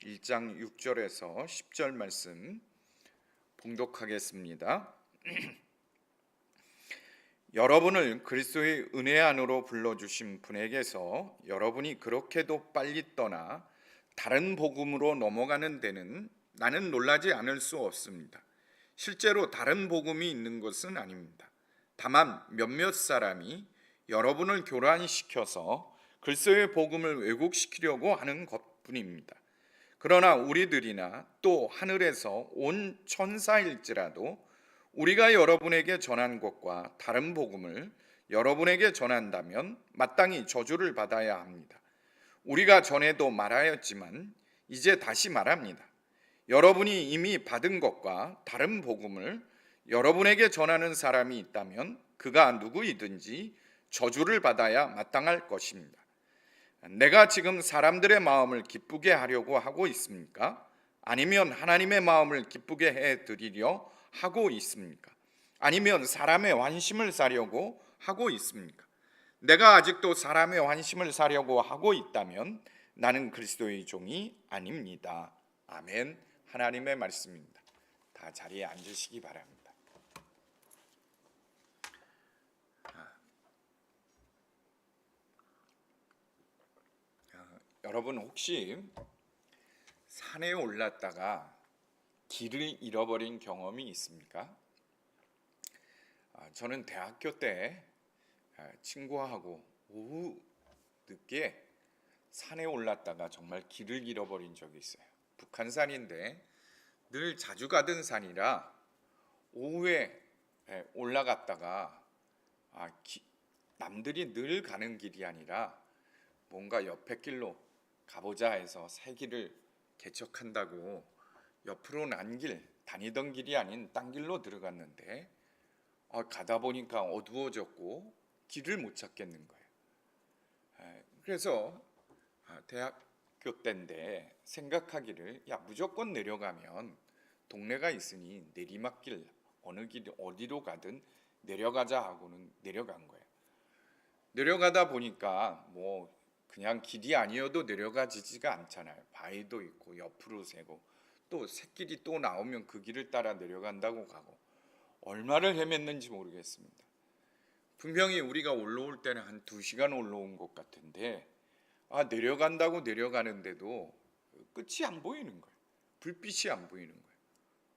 1장 6절에서 10절 말씀 봉독하겠습니다. 여러분을 그리스도의 은혜 안으로 불러주신 분에게서 여러분이 그렇게도 빨리 떠나 다른 복음으로 넘어가는 데는 나는 놀라지 않을 수 없습니다. 실제로 다른 복음이 있는 것은 아닙니다. 다만 몇몇 사람이 여러분을 교란시켜서 그리스도의 복음을 왜곡시키려고 하는 것뿐입니다. 그러나 우리들이나 또 하늘에서 온 천사일지라도 우리가 여러분에게 전한 것과 다른 복음을 여러분에게 전한다면 마땅히 저주를 받아야 합니다. 우리가 전에도 말하였지만 이제 다시 말합니다. 여러분이 이미 받은 것과 다른 복음을 여러분에게 전하는 사람이 있다면 그가 누구이든지 저주를 받아야 마땅할 것입니다. 내가 지금 사람들의 마음을 기쁘게 하려고 하고 있습니까? 아니면 하나님의 마음을 기쁘게 해드리려 하고 있습니까? 아니면 사람의 환심을 사려고 하고 있습니까? 내가 아직도 사람의 환심을 사려고 하고 있다면 나는 그리스도의 종이 아닙니다. 아멘. 하나님의 말씀입니다. 다 자리에 앉으시기 바랍니다. 여러분 혹시 산에 올랐다가 길을 잃어버린 경험이 있습니까? 저는 대학교 때 친구하고 오후 늦게 산에 올랐다가 정말 길을 잃어버린 적이 있어요. 북한산인데 늘 자주 가던 산이라 오후에 올라갔다가 남들이 늘 가는 길이 아니라 뭔가 옆에 길로 가보자 해서 새 길을 개척한다고 옆으로 난 길, 다니던 길이 아닌 딴 길로 들어갔는데 가다 보니까 어두워졌고 길을 못 찾겠는 거예요. 그래서 대학교 때인데 생각하기를 무조건 내려가면 동네가 있으니 내리막길 어느 길 어디로 가든 내려가자 하고는 내려간 거예요. 내려가다 보니까 뭐 그냥 길이 아니어도 내려가지지가 않잖아요. 바위도 있고 옆으로 새고 또 새길이 또 나오면 그 길을 따라 내려간다고 가고 얼마를 헤맸는지 모르겠습니다. 분명히 우리가 올라올 때는 한 2시간 올라온 것 같은데 내려간다고 내려가는데도 끝이 안 보이는 거예요. 불빛이 안 보이는 거예요.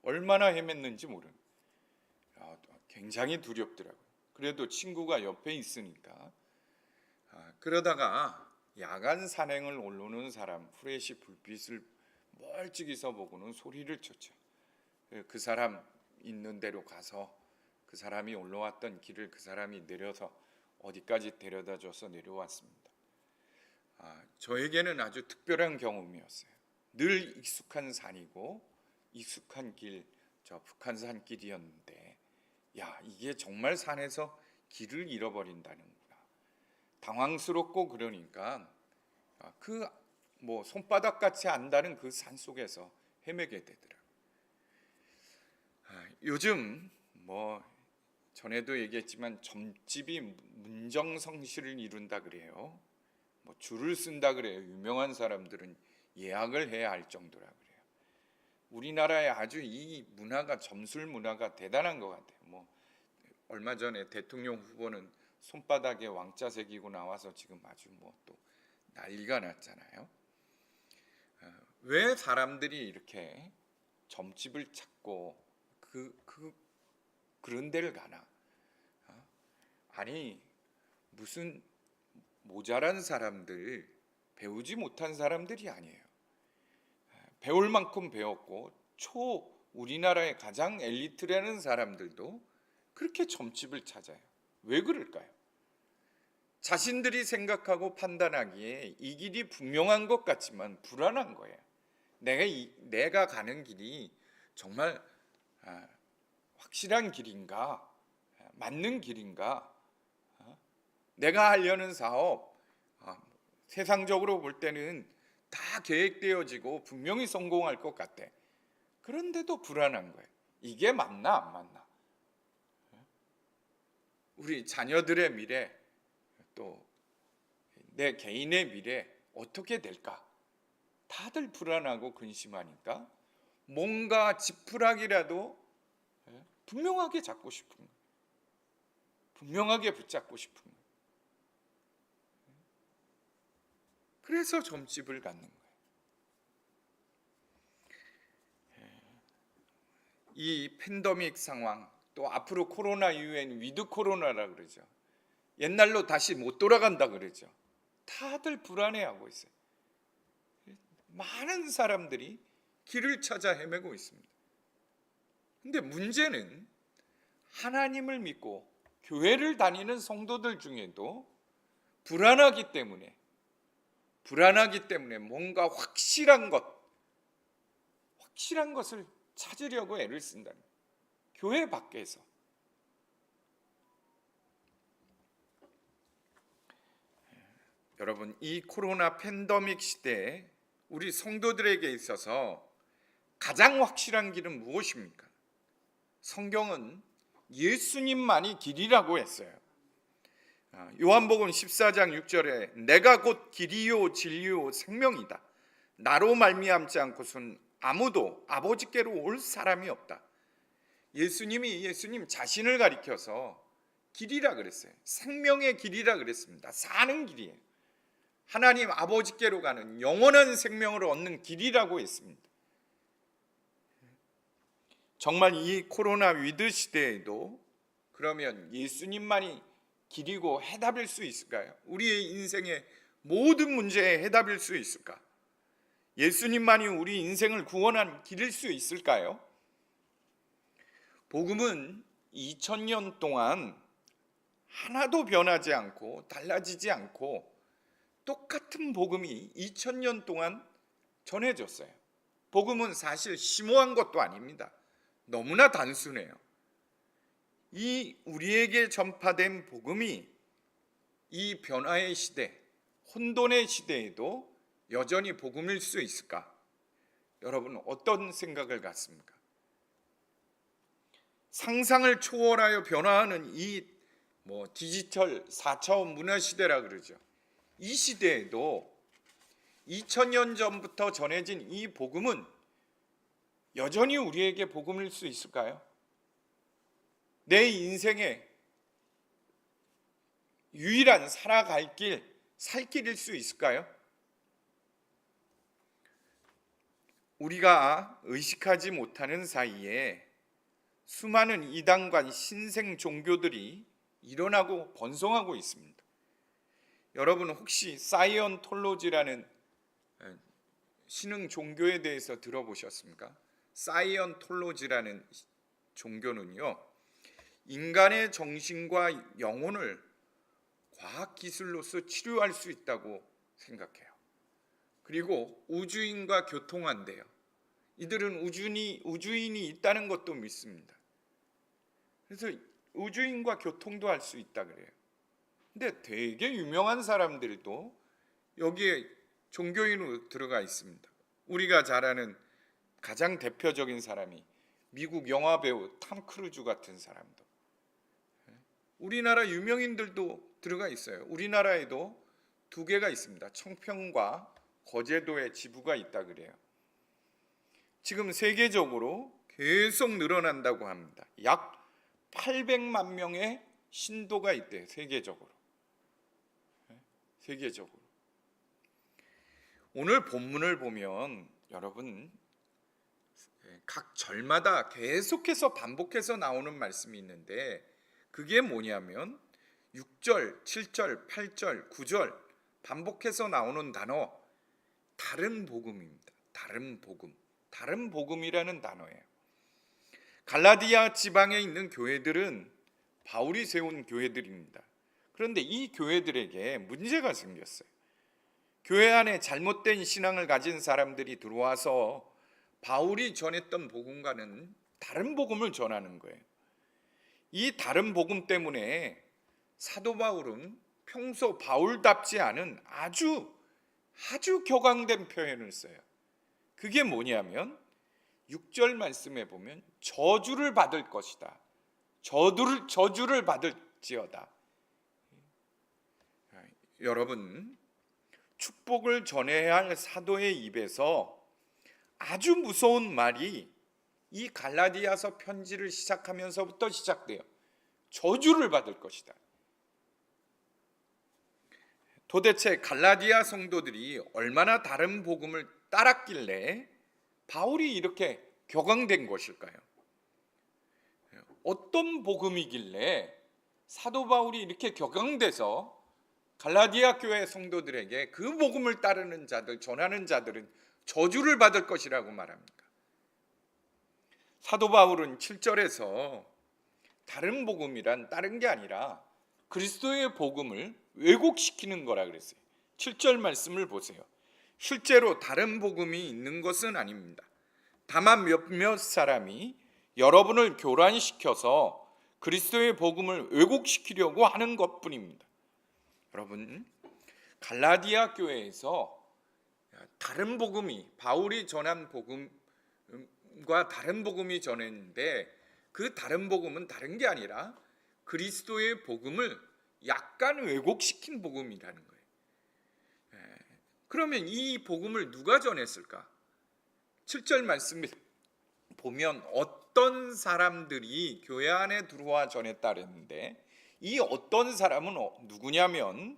얼마나 헤맸는지 모르는 굉장히 두렵더라고요. 그래도 친구가 옆에 있으니까 그러다가 야간 산행을 오르는 사람 후레쉬 불빛을 멀찍이서 보고는 소리를 쳤죠. 그 사람 있는 데로 가서 그 사람이 올라왔던 길을 그 사람이 내려서 어디까지 데려다줘서 내려왔습니다. 저에게는 아주 특별한 경험이었어요. 늘 익숙한 산이고 익숙한 길, 저 북한산 길이었는데 이게 정말 산에서 길을 잃어버린다는 당황스럽고 그러니까 손바닥 같이 안다는 그 산 속에서 헤매게 되더라고요. 요즘 전에도 얘기했지만 점집이 문정성시를 이룬다 그래요. 줄을 쓴다 그래요. 유명한 사람들은 예약을 해야 할 정도라 그래요. 우리나라에 아주 이 문화가 점술 문화가 대단한 것 같아요. 얼마 전에 대통령 후보는 손바닥에 왕자 새기고 나와서 지금 아주 또 난리가 났잖아요. 왜 사람들이 이렇게 점집을 찾고 그런 데를 가나? 아니 무슨 모자란 사람들, 배우지 못한 사람들이 아니에요. 배울 만큼 배웠고 우리나라의 가장 엘리트라는 사람들도 그렇게 점집을 찾아요. 왜 그럴까요? 자신들이 생각하고 판단하기에 이 길이 분명한 것 같지만 불안한 거예요. 내가 가는 길이 정말 확실한 길인가? 맞는 길인가? 내가 하려는 사업 세상적으로 볼 때는 다 계획되어지고 분명히 성공할 것 같아. 그런데도 불안한 거예요. 이게 맞나 안 맞나? 우리 자녀들의 미래 또 내 개인의 미래 어떻게 될까? 다 다들 불안하고 근심하니까 뭔가 지푸라기라도 분명하게 잡고 싶은 거예요. 분명하게 붙잡고 싶은 거예요. 그래서 점집을 갖는 거예요. 이 팬데믹 상황, 또 앞으로 코로나 이후에는 위드 코로나라 그러죠. 옛날로 다시 못 돌아간다 그러죠. 다들 불안해하고 있어요. 많은 사람들이 길을 찾아 헤매고 있습니다. 근데 문제는 하나님을 믿고 교회를 다니는 성도들 중에도 불안하기 때문에 뭔가 확실한 것을 찾으려고 애를 쓴다는 거예요. 교회 밖에서. 여러분, 이 코로나 팬데믹 시대에 우리 성도들에게 있어서 가장 확실한 길은 무엇입니까? 성경은 예수님만이 길이라고 했어요. 요한복음 14장 6절에 내가 곧 길이요 진리요 생명이다. 나로 말미암지 않고선 아무도 아버지께로 올 사람이 없다. 예수님 자신을 가리켜서 길이라 그랬어요. 생명의 길이라 그랬습니다. 사는 길이에요. 하나님 아버지께로 가는 영원한 생명을 얻는 길이라고 했습니다. 정말 이 코로나 위드 시대에도 그러면 예수님만이 길이고 해답일 수 있을까요? 우리의 인생의 모든 문제의 해답일 수 있을까? 예수님만이 우리 인생을 구원하는 길일 수 있을까요? 복음은 2000년 동안 하나도 변하지 않고 달라지지 않고 똑같은 복음이 2000년 동안 전해졌어요. 복음은 사실 심오한 것도 아닙니다. 너무나 단순해요. 이 우리에게 전파된 복음이 이 변화의 시대, 혼돈의 시대에도 여전히 복음일 수 있을까? 여러분 어떤 생각을 갖습니까? 상상을 초월하여 변화하는 이 디지털 4차원 문화 시대라 그러죠. 이 시대에도 2000년 전부터 전해진 이 복음은 여전히 우리에게 복음일 수 있을까요? 내 인생의 유일한 살아갈 길, 살 길일 수 있을까요? 우리가 의식하지 못하는 사이에 수많은 이단과 신생 종교들이 일어나고 번성하고 있습니다. 여러분 혹시 사이언톨로지라는 신흥 종교에 대해서 들어보셨습니까? 사이언톨로지라는 종교는요, 인간의 정신과 영혼을 과학기술로서 치료할 수 있다고 생각해요. 그리고 우주인과 교통한대요. 이들은 우주인이 있다는 것도 믿습니다. 그래서 우주인과 교통도 할 수 있다 그래요. 근데 되게 유명한 사람들도 여기에 종교인으로 들어가 있습니다. 우리가 잘 아는 가장 대표적인 사람이 미국 영화배우 탐 크루즈 같은 사람도, 우리나라 유명인들도 들어가 있어요. 우리나라에도 2개가 있습니다. 청평과 거제도에 지부가 있다 그래요. 지금 세계적으로 계속 늘어난다고 합니다. 약 800만 명의 신도가 있대요. 세계적으로. 오늘 본문을 보면 여러분 각 절마다 계속해서 반복해서 나오는 말씀이 있는데 그게 뭐냐면 6절, 7절, 8절, 9절 반복해서 나오는 단어 다른 복음입니다. 다른 복음이라는 단어예요. 갈라디아 지방에 있는 교회들은 바울이 세운 교회들입니다. 그런데 이 교회들에게 문제가 생겼어요. 교회 안에 잘못된 신앙을 가진 사람들이 들어와서 바울이 전했던 복음과는 다른 복음을 전하는 거예요. 이 다른 복음 때문에 사도 바울은 평소 바울답지 않은 아주 격앙된 표현을 써요. 그게 뭐냐면 6절 말씀에 보면 저주를 받을 것이다. 저주를 받을지어다. 여러분, 축복을 전해야 할 사도의 입에서 아주 무서운 말이 이 갈라디아서 편지를 시작하면서부터 시작돼요. 저주를 받을 것이다. 도대체 갈라디아 성도들이 얼마나 다른 복음을 따랐길래 바울이 이렇게 격앙된 것일까요? 어떤 복음이길래 사도 바울이 이렇게 격앙돼서 갈라디아 교회 성도들에게 그 복음을 따르는 자들, 전하는 자들은 저주를 받을 것이라고 말합니까? 사도 바울은 7절에서 다른 복음이란 다른 게 아니라 그리스도의 복음을 왜곡시키는 거라 그랬어요. 7절 말씀을 보세요. 실제로 다른 복음이 있는 것은 아닙니다. 다만 몇몇 사람이 여러분을 교란시켜서 그리스도의 복음을 왜곡시키려고 하는 것뿐입니다. 여러분, 갈라디아 교회에서 다른 복음이, 바울이 전한 복음과 다른 복음이 전했는데 그 다른 복음은 다른 게 아니라 그리스도의 복음을 약간 왜곡시킨 복음이라는 거예요. 그러면 이 복음을 누가 전했을까? 7절 말씀을 보면 어떤 사람들이 교회 안에 들어와 전했다 그랬는데 이 어떤 사람은 누구냐면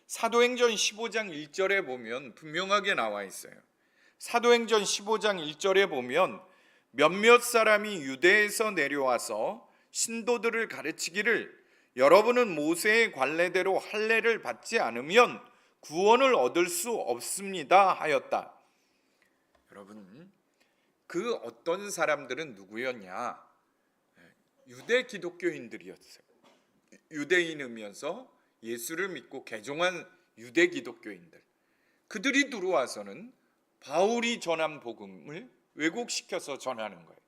사도행전 15장 1절에 보면 분명하게 나와 있어요. 사도행전 15장 1절에 보면 몇몇 사람이 유대에서 내려와서 신도들을 가르치기를 여러분은 모세의 관례대로 할례를 받지 않으면 구원을 얻을 수 없습니다 하였다. 여러분, 그 어떤 사람들은 누구였냐? 유대 기독교인들이었어요. 유대인이면서 예수를 믿고 개종한 유대 기독교인들. 그들이 들어와서는 바울이 전한 복음을 왜곡시켜서 전하는 거예요.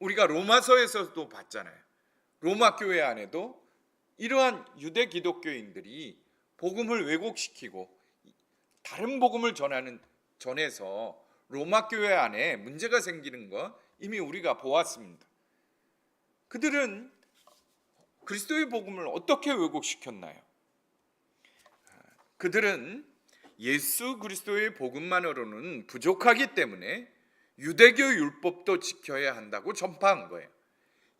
우리가 로마서에서도 봤잖아요. 로마 교회 안에도 이러한 유대 기독교인들이 복음을 왜곡시키고 다른 복음을 전해서 로마 교회 안에 문제가 생기는 거 이미 우리가 보았습니다. 그들은 그리스도의 복음을 어떻게 왜곡시켰나요? 그들은 예수 그리스도의 복음만으로는 부족하기 때문에 유대교 율법도 지켜야 한다고 전파한 거예요.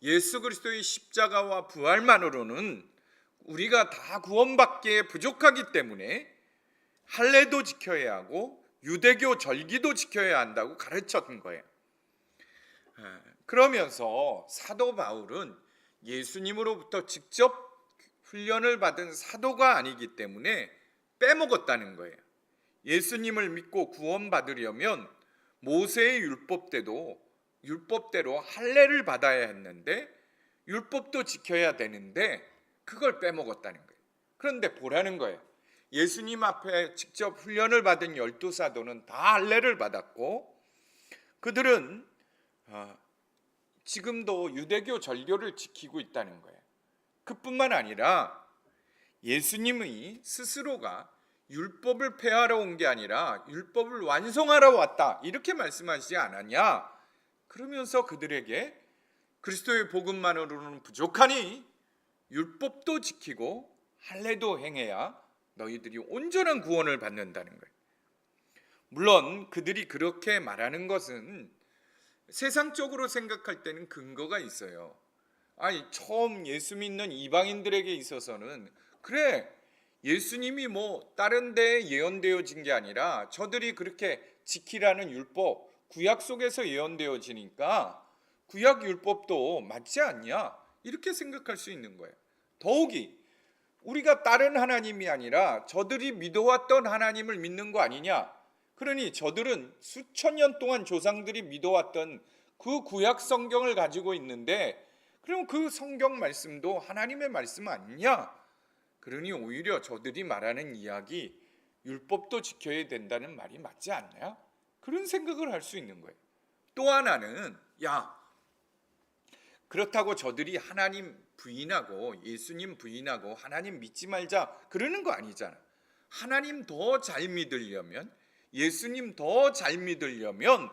예수 그리스도의 십자가와 부활만으로는 우리가 다 구원받기에 부족하기 때문에 할례도 지켜야 하고 유대교 절기도 지켜야 한다고 가르쳤던 거예요. 그러면서 사도 바울은 예수님으로부터 직접 훈련을 받은 사도가 아니기 때문에 빼먹었다는 거예요. 예수님을 믿고 구원받으려면 모세의 율법대로 할례를 받아야 했는데 율법도 지켜야 되는데 그걸 빼먹었다는 거예요. 그런데 보라는 거예요. 예수님 앞에 직접 훈련을 받은 12사도는 다 할례를 받았고 그들은 지금도 유대교 절교를 지키고 있다는 거예요. 그뿐만 아니라 예수님이 스스로가 율법을 폐하러 온 게 아니라 율법을 완성하러 왔다 이렇게 말씀하시지 않았냐? 그러면서 그들에게 그리스도의 복음만으로는 부족하니 율법도 지키고 할례도 행해야 너희들이 온전한 구원을 받는다는 거예요. 물론 그들이 그렇게 말하는 것은 세상적으로 생각할 때는 근거가 있어요. 아니, 처음 예수 믿는 이방인들에게 있어서는 그래, 예수님이 뭐 다른 데에 예언되어진 게 아니라 저들이 그렇게 지키라는 율법, 구약 속에서 예언되어지니까 구약 율법도 맞지 않냐? 이렇게 생각할 수 있는 거예요. 더욱이 우리가 다른 하나님이 아니라 저들이 믿어왔던 하나님을 믿는 거 아니냐? 그러니 저들은 수천 년 동안 조상들이 믿어왔던 그 구약 성경을 가지고 있는데 그럼 그 성경 말씀도 하나님의 말씀 아니냐? 그러니 오히려 저들이 말하는 이야기 율법도 지켜야 된다는 말이 맞지 않냐? 그런 생각을 할 수 있는 거예요. 또 하나는 그렇다고 저들이 하나님 부인하고 예수님 부인하고 하나님 믿지 말자 그러는 거 아니잖아. 하나님 더 잘 믿으려면 예수님 더 잘 믿으려면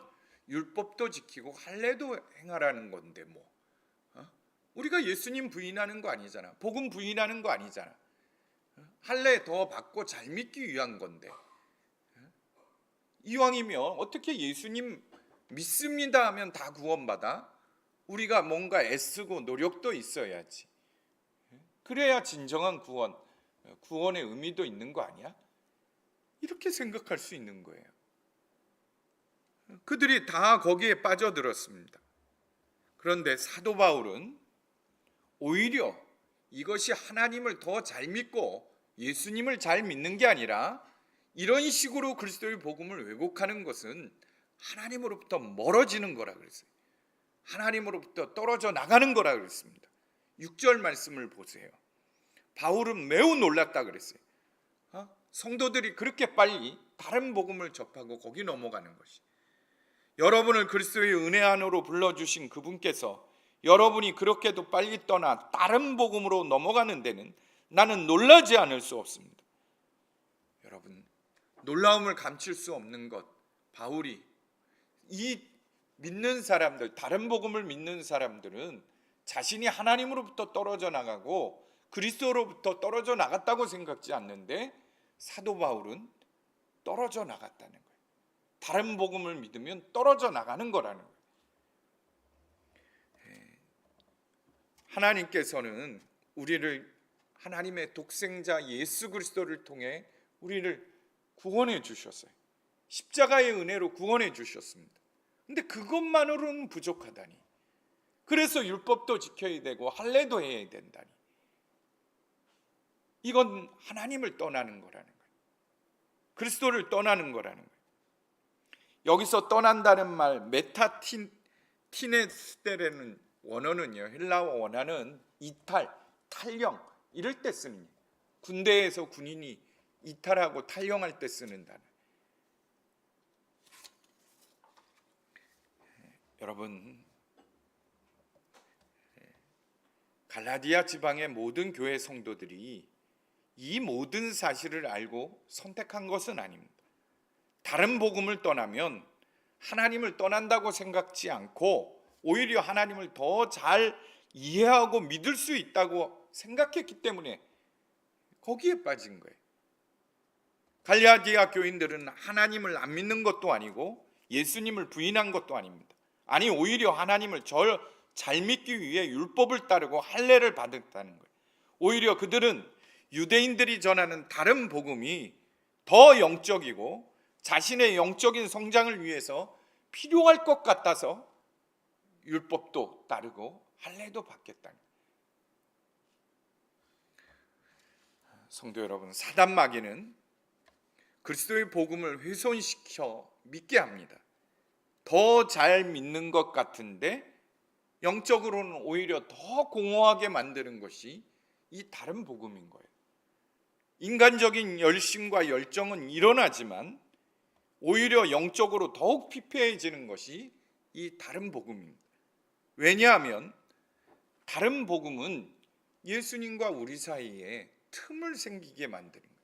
율법도 지키고 할례도 행하라는 건데 우리가 예수님 부인하는 거 아니잖아. 복음 부인하는 거 아니잖아. 할례 더 받고 잘 믿기 위한 건데, 이왕이면 어떻게 예수님 믿습니다 하면 다 구원받아? 우리가 뭔가 애쓰고 노력도 있어야지. 그래야 진정한 구원의 의미도 있는 거 아니야? 이렇게 생각할 수 있는 거예요. 그들이 다 거기에 빠져들었습니다. 그런데 사도 바울은 오히려 이것이 하나님을 더 잘 믿고 예수님을 잘 믿는 게 아니라 이런 식으로 그리스도의 복음을 왜곡하는 것은 하나님으로부터 멀어지는 거라 그랬어요. 하나님으로부터 떨어져 나가는 거라 그랬습니다. 6절 말씀을 보세요. 바울은 매우 놀랐다 그랬어요. 성도들이 그렇게 빨리 다른 복음을 접하고 거기 넘어가는 것이. 여러분을 그리스도의 은혜 안으로 불러주신 그분께서 여러분이 그렇게도 빨리 떠나 다른 복음으로 넘어가는 데는 나는 놀라지 않을 수 없습니다. 여러분, 놀라움을 감출 수 없는 것, 바울이 이 믿는 사람들, 다른 복음을 믿는 사람들은 자신이 하나님으로부터 떨어져 나가고 그리스도로부터 떨어져 나갔다고 생각지 않는데, 사도 바울은 떨어져 나갔다는 거예요. 다른 복음을 믿으면 떨어져 나가는 거라는 거예요. 하나님께서는 우리를 하나님의 독생자 예수 그리스도를 통해 우리를 구원해 주셨어요. 십자가의 은혜로 구원해 주셨습니다. 근데 그것만으로는 부족하다니. 그래서 율법도 지켜야 되고 할례도 해야 된다니. 이건 하나님을 떠나는 거라는 거예요. 그리스도를 떠나는 거라는 거예요. 여기서 떠난다는 말 메타티네스테라는 원어는요, 헬라어 원어는 이탈, 탈영 이럴 때 쓰는, 군대에서 군인이 이탈하고 탈영할 때 쓰는 단어. 여러분, 갈라디아 지방의 모든 교회 성도들이 이 모든 사실을 알고 선택한 것은 아닙니다. 다른 복음을 떠나면 하나님을 떠난다고 생각지 않고 오히려 하나님을 더 잘 이해하고 믿을 수 있다고 생각했기 때문에 거기에 빠진 거예요. 갈라디아 교인들은 하나님을 안 믿는 것도 아니고 예수님을 부인한 것도 아닙니다. 아니, 오히려 하나님을 잘 믿기 위해 율법을 따르고 할례를 받았다는 거예요. 오히려 그들은 유대인들이 전하는 다른 복음이 더 영적이고 자신의 영적인 성장을 위해서 필요할 것 같아서 율법도 따르고 할례도 받겠다는 거예요. 성도 여러분, 사단 마귀는 그리스도의 복음을 훼손시켜 믿게 합니다. 더 잘 믿는 것 같은데 영적으로는 오히려 더 공허하게 만드는 것이 이 다른 복음인 거예요. 인간적인 열심과 열정은 일어나지만 오히려 영적으로 더욱 피폐해지는 것이 이 다른 복음입니다. 왜냐하면 다른 복음은 예수님과 우리 사이에 틈을 생기게 만드는 거예요.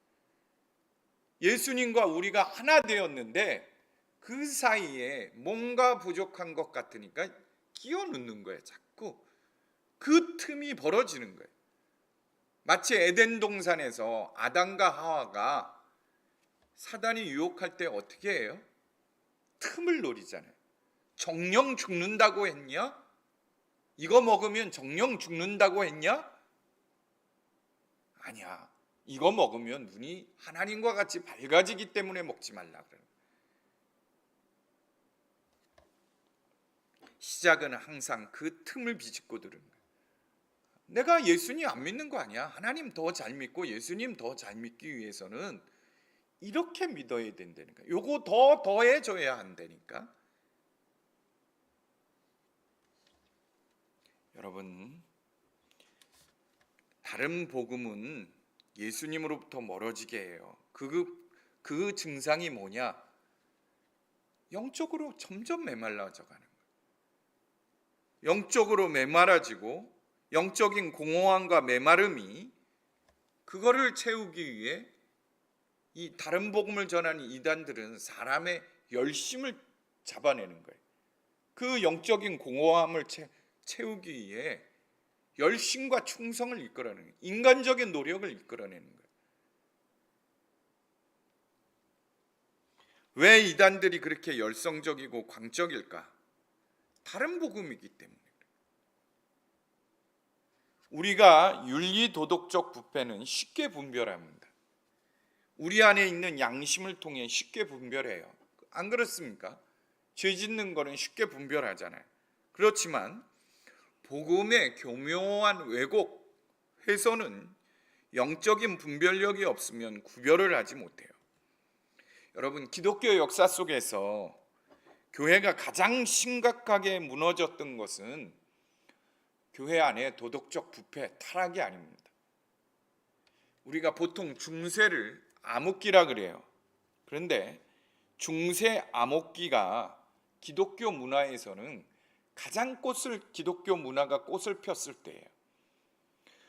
예수님과 우리가 하나 되었는데 그 사이에 뭔가 부족한 것 같으니까 끼워 넣는 거예요. 자꾸 그 틈이 벌어지는 거예요. 마치 에덴 동산에서 아담과 하와가 사단이 유혹할 때 어떻게 해요? 틈을 노리잖아요. 정령 죽는다고 했냐? 이거 먹으면 정령 죽는다고 했냐? 아니야. 이거 먹으면 눈이 하나님과 같이 밝아지기 때문에 먹지 말라 그래요. 시작은 항상 그 틈을 비집고 들은 거예요. 내가 예수님 안 믿는 거 아니야. 하나님 더 잘 믿고 예수님 더 잘 믿기 위해서는 이렇게 믿어야 된다니까. 요거 더 더해줘야 한다니까. 여러분, 다른 복음은 예수님으로부터 멀어지게 해요. 그 증상이 뭐냐? 영적으로 점점 메말라져 가는 거예요. 영적으로 메말라지고 영적인 공허함과 메마름이 그거를 채우기 위해 이 다른 복음을 전하는 이단들은 사람의 열심을 잡아내는 거예요. 그 영적인 공허함을 채우기 위해 열심과 충성을 이끌어내는 거예요. 인간적인 노력을 이끌어내는 거예요. 왜 이단들이 그렇게 열성적이고 광적일까? 다른 복음이기 때문에. 우리가 윤리도덕적 부패는 쉽게 분별합니다. 우리 안에 있는 양심을 통해 쉽게 분별해요. 안 그렇습니까? 죄 짓는 거는 쉽게 분별하잖아요. 그렇지만 복음의 교묘한 왜곡해서는 영적인 분별력이 없으면 구별을 하지 못해요. 여러분, 기독교 역사 속에서 교회가 가장 심각하게 무너졌던 것은 교회 안에 도덕적 부패, 타락이 아닙니다. 우리가 보통 중세를 암흑기라 그래요. 그런데 중세 암흑기가 기독교 문화에서는 가장 기독교 문화가 꽃을 폈을 때예요.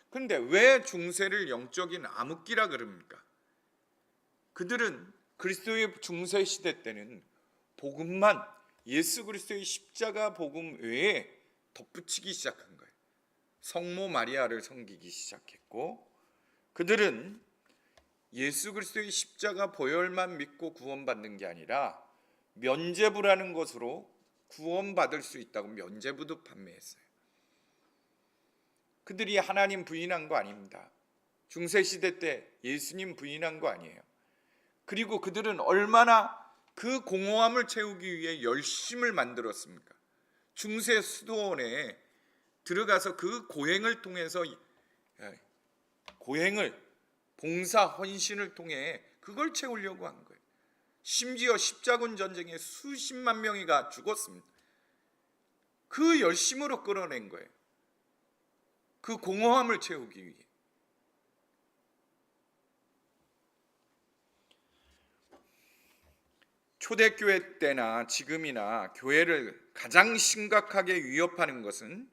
그런데 왜 중세를 영적인 암흑기라 그럽니까? 그들은 그리스도의 중세 시대 때는 복음만, 예수 그리스도의 십자가 복음 외에 덧붙이기 시작한 거예요. 성모 마리아를 섬기기 시작했고, 그들은 예수 그리스도의 십자가 보혈만 믿고 구원받는 게 아니라 면죄부라는 것으로 구원받을 수 있다고 면죄부도 판매했어요. 그들이 하나님 부인한 거 아닙니다. 중세시대 때 예수님 부인한 거 아니에요. 그리고 그들은 얼마나 그 공허함을 채우기 위해 열심을 만들었습니까? 중세 수도원에 들어가서 그 고행을 통해서 봉사 헌신을 통해 그걸 채우려고 한 거예요. 심지어 십자군 전쟁에 수십만 명이가 죽었습니다. 그 열심으로 끌어낸 거예요. 그 공허함을 채우기 위해. 초대교회 때나 지금이나 교회를 가장 심각하게 위협하는 것은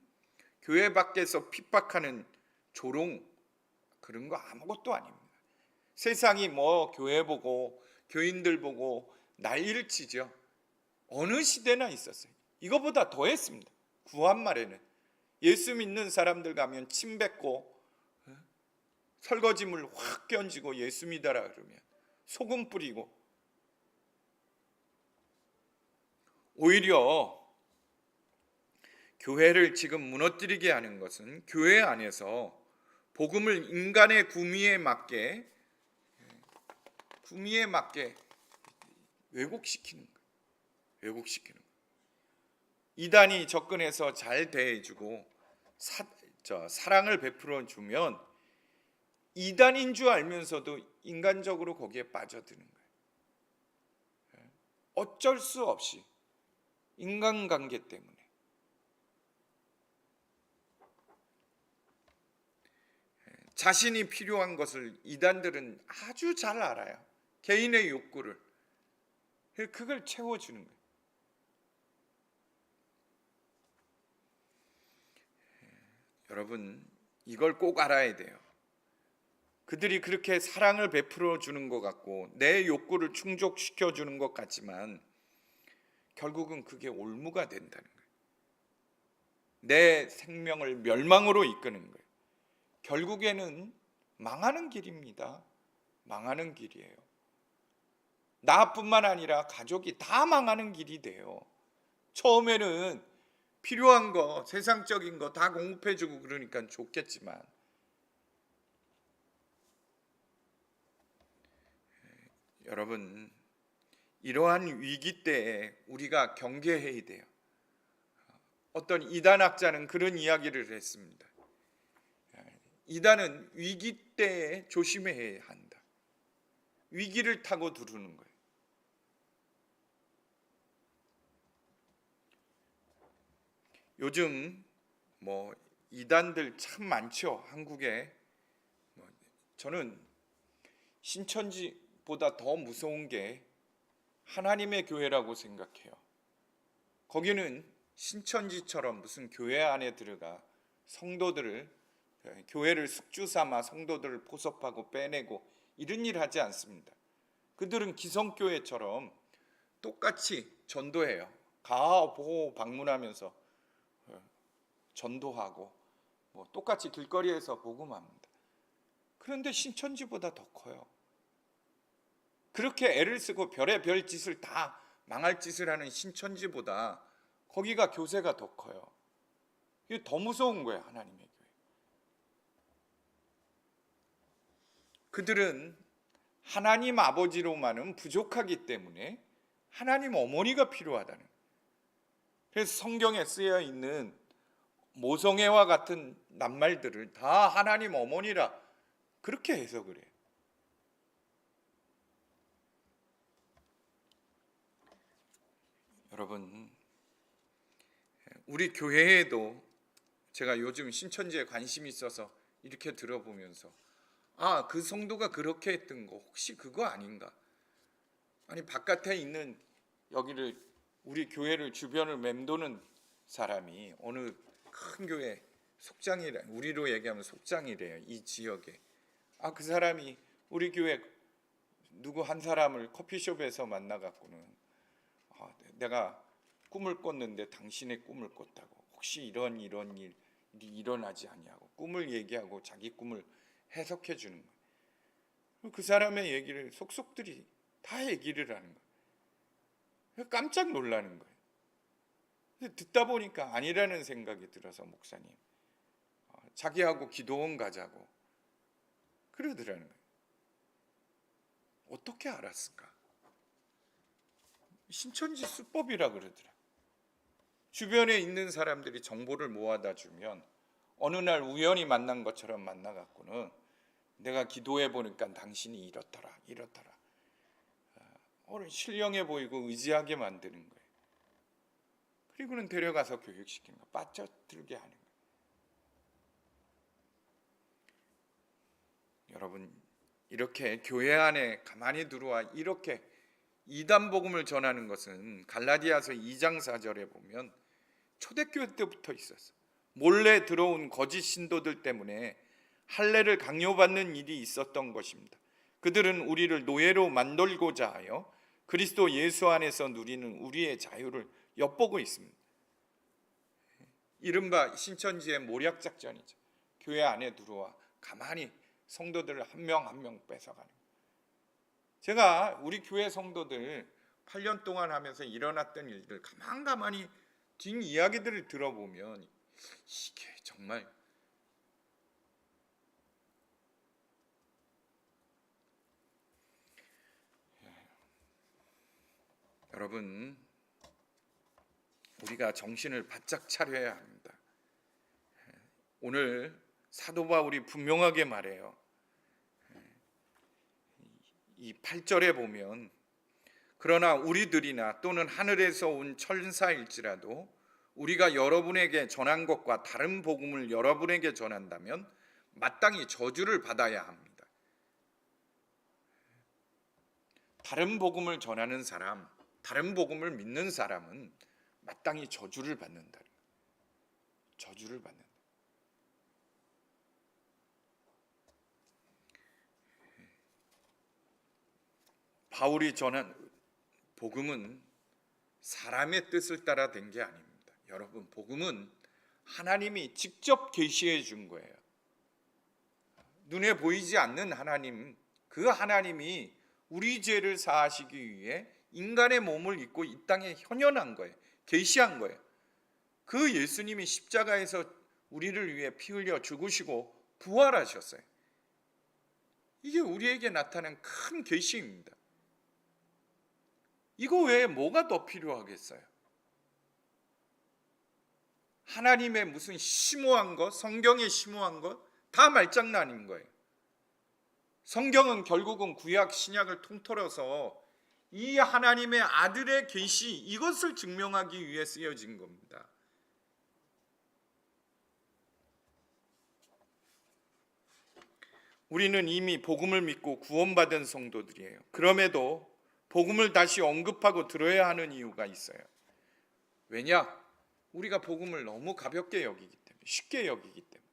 교회 밖에서 핍박하는 조롱, 그런 거 아무것도 아닙니다. 세상이 교회 보고 교인들 보고 난리를 치죠. 어느 시대나 있었어요. 이거보다 더 했습니다. 구한 말에는 예수 믿는 사람들 가면 침 뱉고 설거지물 확 끼얹고 예수 믿어라 그러면 소금 뿌리고, 오히려 교회를 지금 무너뜨리게 하는 것은 교회 안에서 복음을 인간의 구미에 맞게 왜곡시키는 거예요. 왜곡시키는 거예요. 이단이 접근해서 잘 대해주고 사랑을 베풀어 주면 이단인 줄 알면서도 인간적으로 거기에 빠져드는 거예요. 어쩔 수 없이 인간관계 때문에. 자신이 필요한 것을 이단들은 아주 잘 알아요. 개인의 욕구를. 그걸 채워주는 거예요. 여러분, 이걸 꼭 알아야 돼요. 그들이 그렇게 사랑을 베풀어 주는 것 같고 내 욕구를 충족시켜 주는 것 같지만 결국은 그게 올무가 된다는 거예요. 내 생명을 멸망으로 이끄는 거예요. 결국에는 망하는 길입니다. 망하는 길이에요. 나뿐만 아니라 가족이 다 망하는 길이 돼요. 처음에는 필요한 거, 세상적인 거 다 공급해주고 그러니까 좋겠지만 여러분, 이러한 위기 때에 우리가 경계해야 돼요. 어떤 이단학자는 그런 이야기를 했습니다. 이단은 위기 때에 조심해야 한다. 위기를 타고 두르는 거예요. 요즘 이단들 참 많죠. 한국에. 저는 신천지보다 더 무서운 게 하나님의 교회라고 생각해요. 거기는 신천지처럼 무슨 교회 안에 들어가 교회를 숙주 삼아 성도들을 포섭하고 빼내고 이런 일 하지 않습니다. 그들은 기성교회처럼 똑같이 전도해요. 가보호 방문하면서 전도하고 똑같이 길거리에서 복음합니다. 그런데 신천지보다 더 커요. 그렇게 애를 쓰고 별의 별 짓을 다 망할 짓을 하는 신천지보다 거기가 교세가 더 커요. 이게 더 무서운 거예요, 하나님의 교회. 그들은 하나님 아버지로만은 부족하기 때문에 하나님 어머니가 필요하다는 거예요. 그래서 성경에 쓰여 있는 모성애와 같은 낱말들을 다 하나님 어머니라 그렇게 해석을 해요. 여러분, 우리 교회에도 제가 요즘 신천지에 관심이 있어서 이렇게 들어보면서 그 성도가 그렇게 했던 거 혹시 그거 아닌가? 아니 바깥에 있는 여기를 우리 교회를 주변을 맴도는 사람이 어느 큰 교회 속장이래, 우리로 얘기하면 속장이래요. 이 지역에 그 사람이 우리 교회 누구 한 사람을 커피숍에서 만나갖고는 내가 꿈을 꿨는데 당신의 꿈을 꿨다고, 혹시 이런 일이 일어나지 아니하고 꿈을 얘기하고 자기 꿈을 해석해 주는 거예요. 그 사람의 얘기를 속속들이 다 얘기를 하는 거예요. 깜짝 놀라는 거예요. 듣다 보니까 아니라는 생각이 들어서 목사님 자기하고 기도원 가자고 그러더라는 거예요. 어떻게 알았을까? 신천지 수법이라 그러더라. 주변에 있는 사람들이 정보를 모아다 주면 어느 날 우연히 만난 것처럼 만나갖고는 내가 기도해 보니까 당신이 이렇더라 신령해 보이고 의지하게 만드는 거예요. 그리고는 데려가서 교육시키는 거, 빠져들게 하는 거예요. 여러분, 이렇게 교회 안에 가만히 들어와 이렇게 이단 복음을 전하는 것은 갈라디아서 2장 4절에 보면 초대교회 때부터 있었어. 몰래 들어온 거짓 신도들 때문에 할례를 강요받는 일이 있었던 것입니다. 그들은 우리를 노예로 만들고자 하여 그리스도 예수 안에서 누리는 우리의 자유를 엿보고 있습니다. 이른바 신천지의 모략 작전이죠. 교회 안에 들어와 가만히 성도들을 한 명 한 명 뺏어가는 거예요. 제가 우리 교회 성도들 8년 동안 하면서 일어났던 일들 가만히 뒷이야기들을 들어보면 이게 정말 여러분, 우리가 정신을 바짝 차려야 합니다. 오늘 사도 바울이 분명하게 말해요. 이 8절에 보면 그러나 우리들이나 또는 하늘에서 온 천사일지라도 우리가 여러분에게 전한 것과 다른 복음을 여러분에게 전한다면 마땅히 저주를 받아야 합니다. 다른 복음을 전하는 사람, 다른 복음을 믿는 사람은 마땅히 저주를 받는다. 저주를 받는다. 바울이 전한 복음은 사람의 뜻을 따라 된 게 아닙니다. 여러분, 복음은 하나님이 직접 계시해 준 거예요. 눈에 보이지 않는 하나님, 그 하나님이 우리 죄를 사하시기 위해 인간의 몸을 입고 이 땅에 현현한 거예요. 계시한 거예요. 그 예수님이 십자가에서 우리를 위해 피 흘려 죽으시고 부활하셨어요. 이게 우리에게 나타난 큰 계시입니다. 이거 외에 뭐가 더 필요하겠어요? 하나님의 무슨 심오한 것, 성경에 심오한 것 다 말장난인 거예요. 성경은 결국은 구약 신약을 통틀어서 이 하나님의 아들의 계시, 이것을 증명하기 위해 쓰여진 겁니다. 우리는 이미 복음을 믿고 구원받은 성도들이에요. 그럼에도 복음을 다시 언급하고 들어야 하는 이유가 있어요. 왜냐? 우리가 복음을 너무 가볍게 여기기 때문에, 쉽게 여기기 때문에.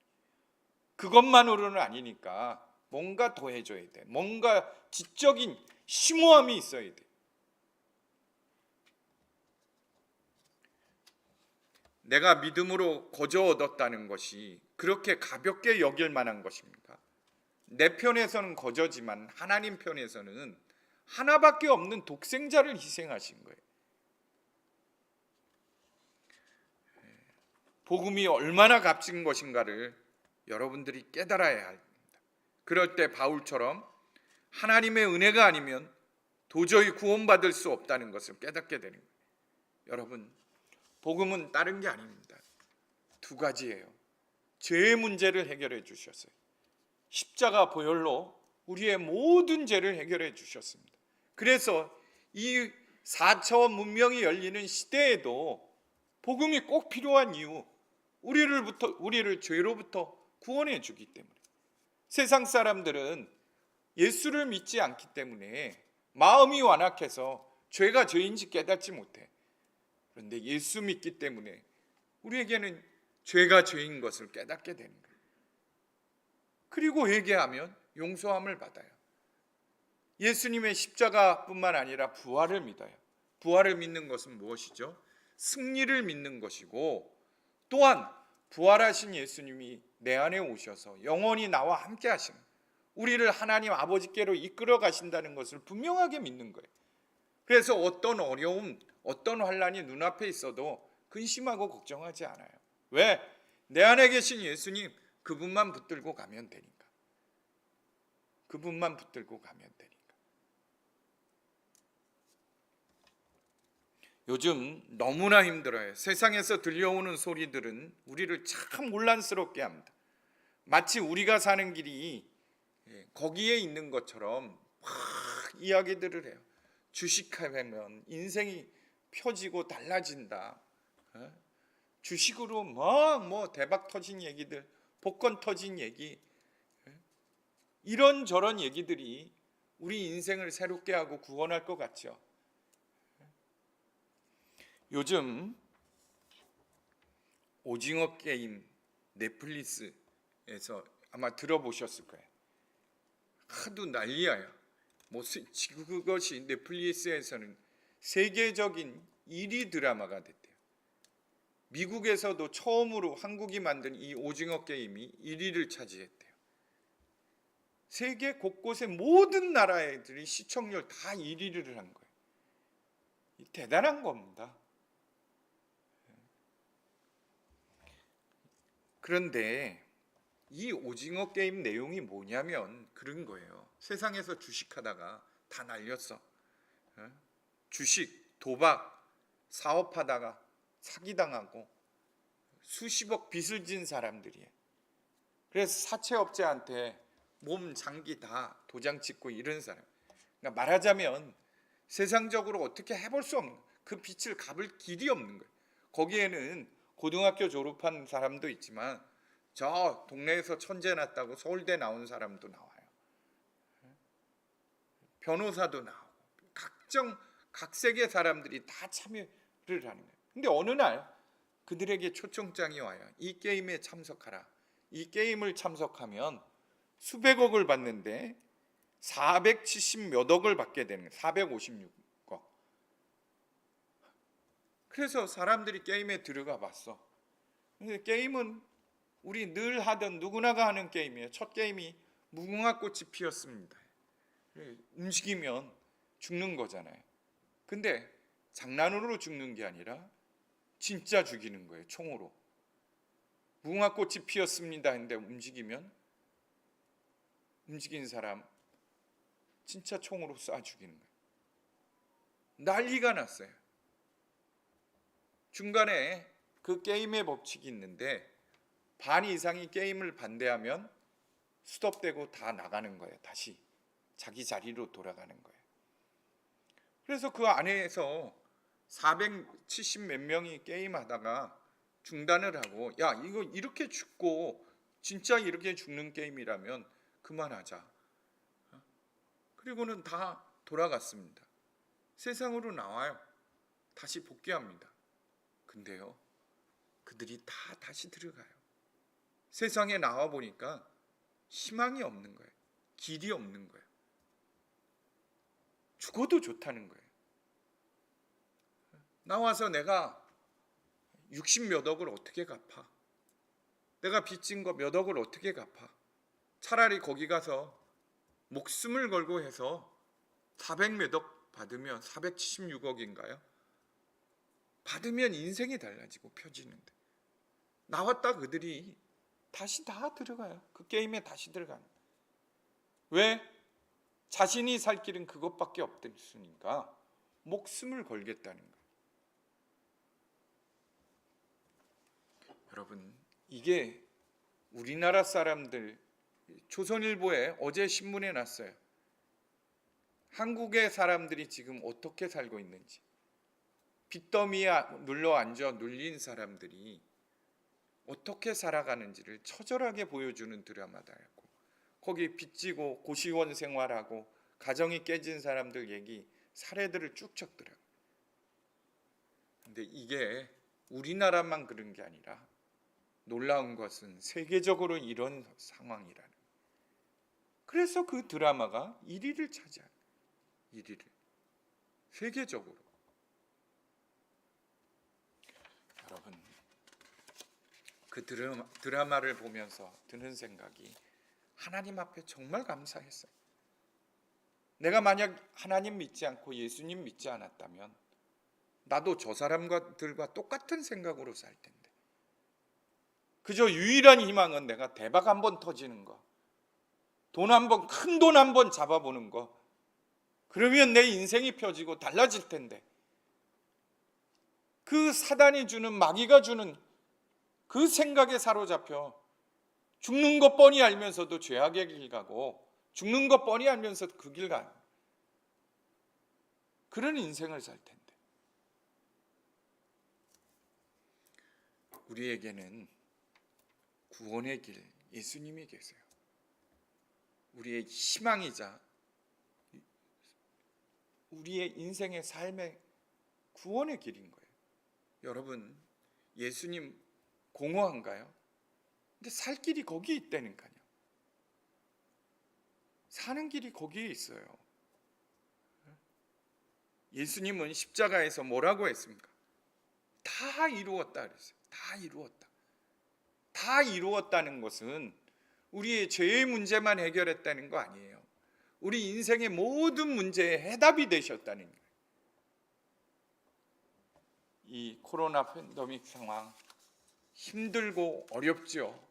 그것만으로는 아니니까 뭔가 더 해줘야 돼. 뭔가 지적인 심오함이 있어야 돼. 내가 믿음으로 거저 얻었다는 것이 그렇게 가볍게 여길 만한 것입니까? 내 편에서는 거저지만 하나님 편에서는 하나밖에 없는 독생자를 희생하신 거예요. 복음이 얼마나 값진 것인가를 여러분들이 깨달아야 합니다. 그럴 때 바울처럼 하나님의 은혜가 아니면 도저히 구원받을 수 없다는 것을 깨닫게 되는 거예요. 여러분, 복음은 다른 게 아닙니다. 두 가지예요. 죄의 문제를 해결해 주셨어요. 십자가 보혈로 우리의 모든 죄를 해결해 주셨습니다. 그래서 이 4차원 문명이 열리는 시대에도 복음이 꼭 필요한 이유, 우리를 죄로부터 구원해 주기 때문에. 세상 사람들은 예수를 믿지 않기 때문에 마음이 완악해서 죄가 죄인지 깨닫지 못해. 그런데 예수 믿기 때문에 우리에게는 죄가 죄인 것을 깨닫게 되는 거예요. 그리고 회개하면 용서함을 받아요. 예수님의 십자가뿐만 아니라 부활을 믿어요. 부활을 믿는 것은 무엇이죠? 승리를 믿는 것이고, 또한 부활하신 예수님이 내 안에 오셔서 영원히 나와 함께 하신, 우리를 하나님 아버지께로 이끌어 가신다는 것을 분명하게 믿는 거예요. 그래서 어떤 어려움, 어떤 환난이 눈앞에 있어도 근심하고 걱정하지 않아요. 왜? 내 안에 계신 예수님, 그분만 붙들고 가면 되니까. 그분만 붙들고 가면 되니까. 요즘 너무나 힘들어요. 세상에서 들려오는 소리들은 우리를 참 혼란스럽게 합니다. 마치 우리가 사는 길이 거기에 있는 것처럼 막 이야기들을 해요. 주식하면 인생이 펴지고 달라진다. 주식으로 뭐 대박 터진 얘기들, 복권 터진 얘기, 이런저런 얘기들이 우리 인생을 새롭게 하고 구원할 것 같죠. 요즘 오징어 게임 넷플릭스에서 아마 들어보셨을 거예요. 하도 난리야. 그것이 넷플릭스에서는 세계적인 1위 드라마가 됐대요. 미국에서도 처음으로 한국이 만든 이 오징어 게임이 1위를 차지했대요. 세계 곳곳의 모든 나라들이 시청률 다 1위를 한 거예요. 대단한 겁니다. 그런데 이 오징어 게임 내용이 뭐냐면 그런 거예요. 세상에서 주식하다가 다 날렸어. 주식, 도박, 사업하다가 사기당하고 수십억 빚을 진 사람들이에요. 그래서 사채업자한테 몸 장기 다 도장 찍고 이런 사람. 그러니까 말하자면 세상적으로 어떻게 해볼 수 없는, 그 빚을 갚을 길이 없는 거예요. 거기에는 고등학교 졸업한 사람도 있지만 저 동네에서 천재 났다고 서울대 나온 사람도 나와요. 변호사도 나오고 각색의 사람들이 다 참여를 하는 거예요. 근데 어느 날 그들에게 초청장이 와요. 이 게임에 참석하라. 이 게임을 참석하면 수백억을 받는데 470 몇 억을 받게 되는 거예요. 456억. 그래서 사람들이 게임에 들어가 봤어. 근데 게임은 우리 늘 하던 누구나가 하는 게임이에요. 첫 게임이 무궁화 꽃이 피었습니다. 움직이면 죽는 거잖아요. 근데 장난으로 죽는 게 아니라 진짜 죽이는 거예요. 총으로. 무궁화 꽃이 피었습니다 했는데 움직인 사람 진짜 총으로 쏴 죽이는 거예요. 난리가 났어요. 중간에 그 게임의 법칙이 있는데 반 이상이 게임을 반대하면 스톱되고 다 나가는 거예요. 다시 자기 자리로 돌아가는 거예요. 그래서 그 안에서 470 몇 명이 게임하다가 중단을 하고, 야, 이거 이렇게 죽고 진짜 이렇게 죽는 게임이라면 그만하자. 그리고는 다 돌아갔습니다. 세상으로 나와요. 다시 복귀합니다. 근데요, 그들이 다 다시 들어가요. 세상에 나와 보니까 희망이 없는 거예요. 길이 없는 거예요. 죽어도 좋다는 거예요. 나와서 내가 60 몇 억을 어떻게 갚아? 내가 빚진 거 몇 억을 어떻게 갚아? 차라리 거기 가서 목숨을 걸고 해서 400몇 억 받으면 476억인가요? 받으면 인생이 달라지고 펴지는데 나왔다 그들이 다시 다 들어가요. 그 게임에 다시 들어가는. 왜? 자신이 살 길은 그것밖에 없으니까 목숨을 걸겠다는 거예요. 여러분, 이게 우리나라 사람들, 조선일보에 어제 신문에 났어요. 한국의 사람들이 지금 어떻게 살고 있는지. 빚더미에 눌러 앉아 눌린 사람들이 어떻게 살아가는지를 처절하게 보여주는 드라마다였고, 거기 빚지고 고시원 생활하고 가정이 깨진 사람들 얘기, 사례들을 쭉 적더라고요. 근데 이게 우리나라만 그런 게 아니라 놀라운 것은 세계적으로 이런 상황이라는. 그래서 그 드라마가 1위를 차지한, 1위를 세계적으로. 여러분, 그 드라마를 보면서 드는 생각이 하나님 앞에 정말 감사했어요. 내가 만약 하나님 믿지 않고 예수님 믿지 않았다면 나도 저 사람들과 똑같은 생각으로 살 텐데, 그저 유일한 희망은 내가 대박 한번 터지는 거, 돈 한번, 큰 돈 한번 잡아보는 거, 그러면 내 인생이 펴지고 달라질 텐데, 그 사단이 주는, 마귀가 주는 그 생각에 사로잡혀 죽는 것 뻔히 알면서도 죄악의 길 가고, 죽는 것 뻔히 알면서도 그 길 가는 그런 인생을 살 텐데, 우리에게는 구원의 길, 예수님이 계세요. 우리의 희망이자 우리의 인생의 삶의 구원의 길인 거예요. 여러분, 예수님 공허한가요? 근데 살 길이 거기에 있다니까요. 사는 길이 거기에 있어요. 예수님은 십자가에서 뭐라고 했습니까? 다 이루었다 그랬어요. 다 이루었다. 다 이루었다는 것은 우리의 죄의 문제만 해결했다는 거 아니에요. 우리 인생의 모든 문제에 해답이 되셨다는 거예요. 이 코로나 팬데믹 상황 힘들고 어렵죠.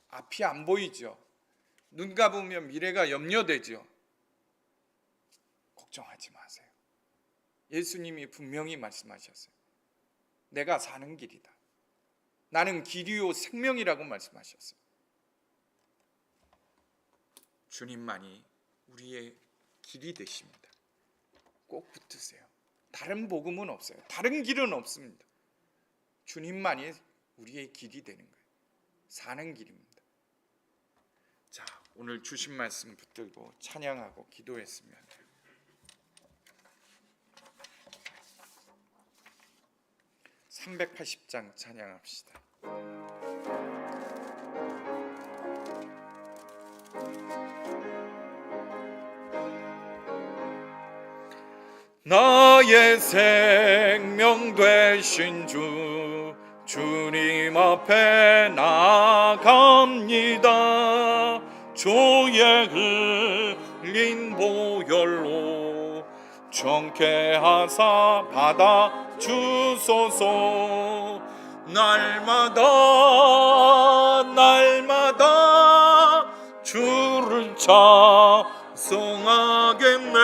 앞이 안 보이죠. 눈 감으면 미래가 염려되죠. 걱정하지 마세요. 예수님이 분명히 말씀하셨어요. 내가 사는 길이다. 나는 길이요 생명이라고 말씀하셨어요. 주님만이 우리의 길이 되십니다. 꼭 붙으세요. 다른 복음은 없어요. 다른 길은 없습니다. 주님만이 우리의 길이 되는 거예요. 사는 길입니다. 자, 오늘 주신 말씀 붙들고 찬양하고 기도했으면 해요. 380장 찬양합시다. 나의 생명 되신 주, 주님 앞에 나아갑니다. 주의 흘린 보혈로 정케 하사 받아 주소서. 날마다 주를 찬송하겠네.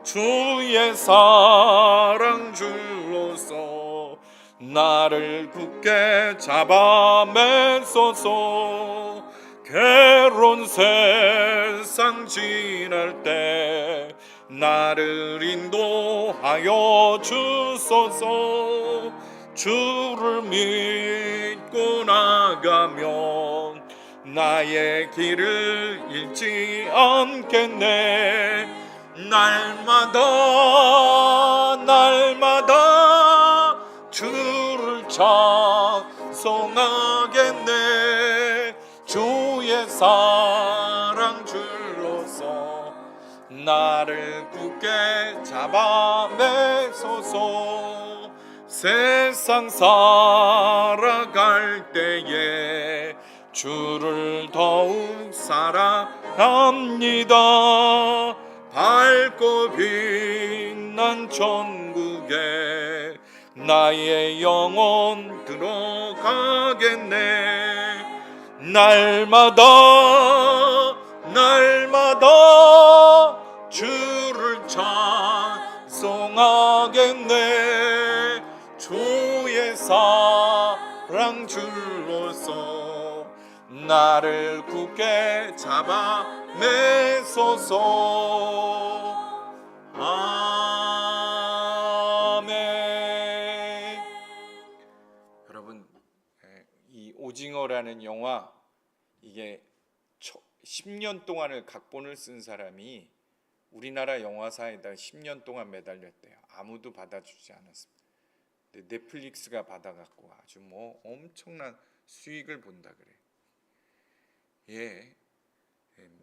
주의 사랑 줄로서 나를 굳게 잡아 매소서. 괴로운 세상 지날 때 나를 인도하여 주소서. 주를 믿고 나가면 나의 길을 잃지 않겠네. 날마다 주를 찬송하겠네. 주의 사랑 줄로서 나를 굳게 잡아 매소서. 세상 살아갈 때에 주를 더욱 사랑합니다. 밝고 빛난 천국에 나의 영혼 들어가겠네. 날마다 주를 찬송하겠네. 주의 사랑 줄로서 나를 굳게 잡아내소서. 아멘. 여러분, 이 오징어라는 영화, 이게 10년 동안을 각본을 쓴 사람이 우리나라 영화사에다 10년 동안 매달렸대요. 아무도 받아주지 않았습니다. 근데 넷플릭스가 받아갖고 아주 뭐 엄청난 수익을 본다 그래요.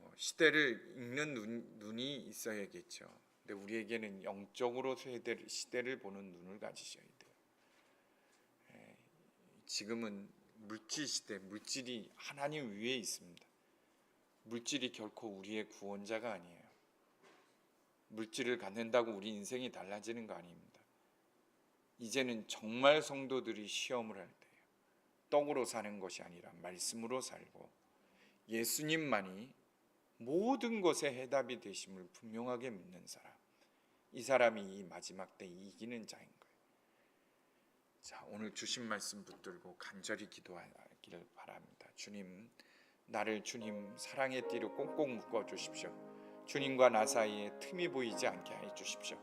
뭐 시대를 읽는 눈이 있어야겠죠. 근데 우리에게는 영적으로 시대를 보는 눈을 가지셔야 돼요. 지금은 물질 시대, 물질이 하나님 위에 있습니다. 물질이 결코 우리의 구원자가 아니에요. 물질을 갖는다고 우리 인생이 달라지는 거 아닙니다. 이제는 정말 성도들이 시험을 할 때예요. 떡으로 사는 것이 아니라 말씀으로 살고 예수님만이 모든 것의 해답이 되심을 분명하게 믿는 사람, 이 사람이 이 마지막 때 이기는 자인 거예요. 자, 오늘 주신 말씀 붙들고 간절히 기도하기를 바랍니다. 주님, 나를 주님 사랑의 띠로 꽁꽁 묶어 주십시오. 주님과 나 사이에 틈이 보이지 않게 해 주십시오.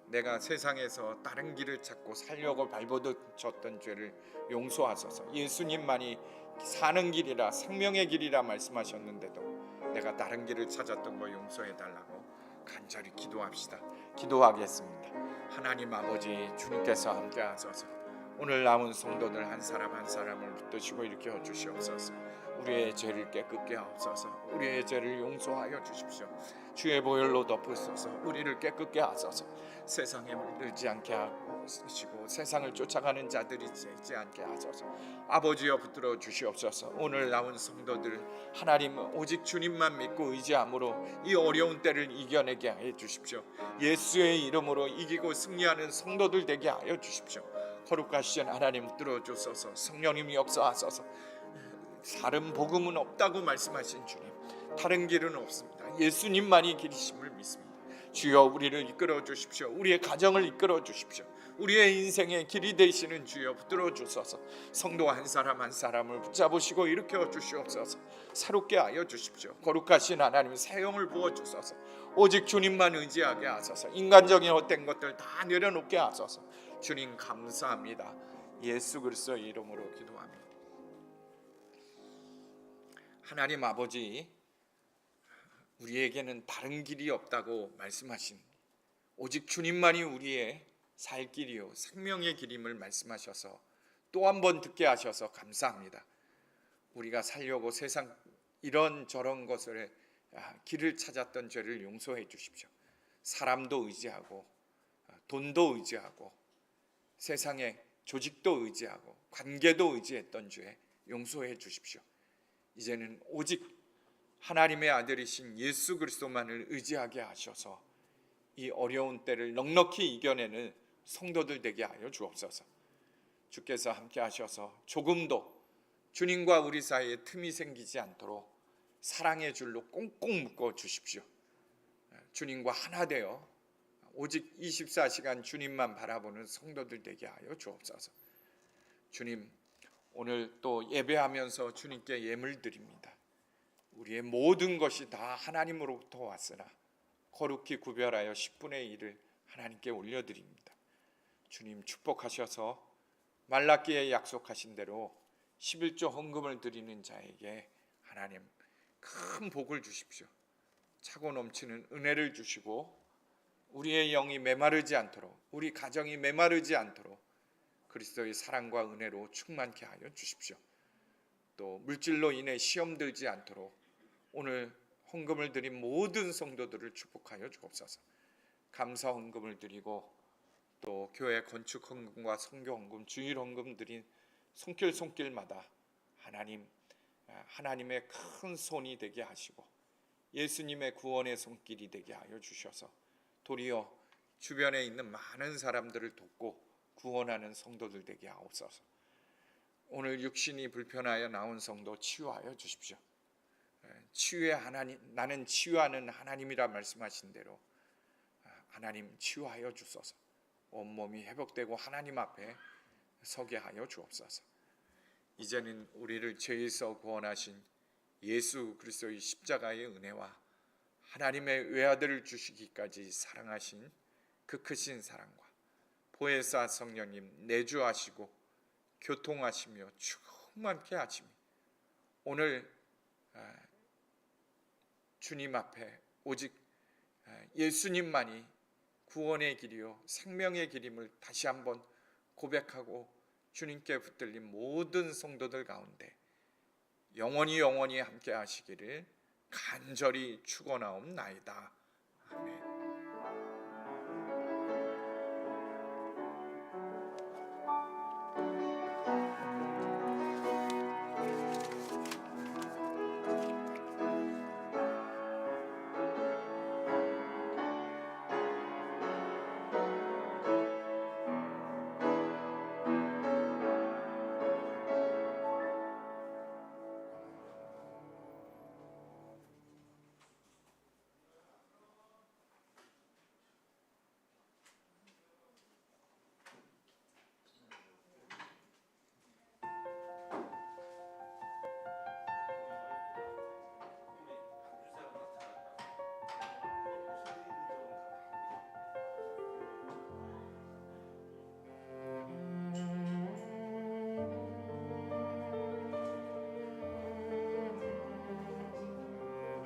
내가 세상에서 다른 길을 찾고 살려고 발버둥쳤던 죄를 용서하소서. 예수님만이 사는 길이라 생명의 길이라 말씀하셨는데도 내가 다른 길을 찾았던 거 용서해 달라고 간절히 기도합시다. 기도하겠습니다. 하나님 아버지, 주님께서 함께 하소서. 오늘 남은 성도들 한 사람 한 사람을 붙드시고 일으켜 주시옵소서. 우리의 죄를 깨끗게 하옵소서. 우리의 죄를 용서하여 주십시오. 주의 보혈로 덮으소서. 우리를 깨끗게 하소서. 세상에 물들지 않게 하시고 세상을 쫓아가는 자들이 되지 않게 하소서. 아버지여 붙들어 주시옵소서. 오늘 나온 성도들 하나님 오직 주님만 믿고 의지함으로 이 어려운 때를 이겨내게 해 주십시오. 예수의 이름으로 이기고 승리하는 성도들 되게 하여 주십시오. 거룩하신 하나님 붙들어 주소서. 성령님이 역사하소서. 다른 복음은 없다고 말씀하신 주님, 다른 길은 없습니다. 예수님만이 길이심을 믿습니다. 주여 우리를 이끌어 주십시오. 우리의 가정을 이끌어 주십시오. 우리의 인생의 길이 되시는 주여 붙들어 주소서. 성도 한 사람 한 사람을 붙잡으시고 일으켜 주시옵소서. 새롭게 하여 주십시오. 거룩하신 하나님 새 영을 부어 주소서. 오직 주님만 의지하게 하소서. 인간적인 헛된 것들 다 내려놓게 하소서. 주님 감사합니다. 예수 그리스도의 이름으로 기도합니다. 하나님 아버지, 우리에게는 다른 길이 없다고 말씀하신 오직 주님만이 우리의 살 길이요 생명의 길임을 말씀하셔서 또 한 번 듣게 하셔서 감사합니다. 우리가 살려고 세상 이런저런 것을 길을 찾았던 죄를 용서해 주십시오. 사람도 의지하고 돈도 의지하고 세상의 조직도 의지하고 관계도 의지했던 죄 용서해 주십시오. 이제는 오직 하나님의 아들이신 예수 그리스도만을 의지하게 하셔서 이 어려운 때를 넉넉히 이겨내는 성도들 되게 하여 주옵소서. 주께서 함께 하셔서 조금도 주님과 우리 사이에 틈이 생기지 않도록 사랑의 줄로 꽁꽁 묶어 주십시오. 주님과 하나 되어 오직 24시간 주님만 바라보는 성도들 되게 하여 주옵소서. 주님, 오늘 또 예배하면서 주님께 예물 드립니다. 우리의 모든 것이 다 하나님으로부터 왔으나 거룩히 구별하여 10분의 1을 하나님께 올려드립니다. 주님 축복하셔서 말라기에 약속하신 대로 11조 헌금을 드리는 자에게 하나님 큰 복을 주십시오. 차고 넘치는 은혜를 주시고 우리의 영이 메마르지 않도록, 우리 가정이 메마르지 않도록 그리스도의 사랑과 은혜로 충만케 하여 주십시오. 또 물질로 인해 시험 들지 않도록 오늘 헌금을 드린 모든 성도들을 축복하여 주옵소서. 감사 헌금을 드리고 또 교회 건축 헌금과 선교 헌금, 주일 헌금 드린 손길마다 하나님의 큰 손이 되게 하시고 예수님의 구원의 손길이 되게 하여 주셔서 도리어 주변에 있는 많은 사람들을 돕고 구원하는 성도들 되게 하옵소서. 오늘 육신이 불편하여 나온 성도 치유하여 주십시오. 치유의 하나님, 나는 치유하는 하나님이라 말씀하신 대로 하나님 치유하여 주소서. 온몸이 회복되고 하나님 앞에 서게 하여 주옵소서. 이제는 우리를 죄에서 구원하신 예수 그리스도의 십자가의 은혜와 하나님의 외아들을 주시기까지 사랑하신 그 크신 사랑과 보혜사 성령님 내주하시고 교통하시며 충만케 하시며 오늘 주님 앞에 오직 예수님만이 구원의 길이요 생명의 길임을 다시 한번 고백하고 주님께 붙들린 모든 성도들 가운데 영원히 함께 하시기를 간절히 축원하옵나이다. 아멘.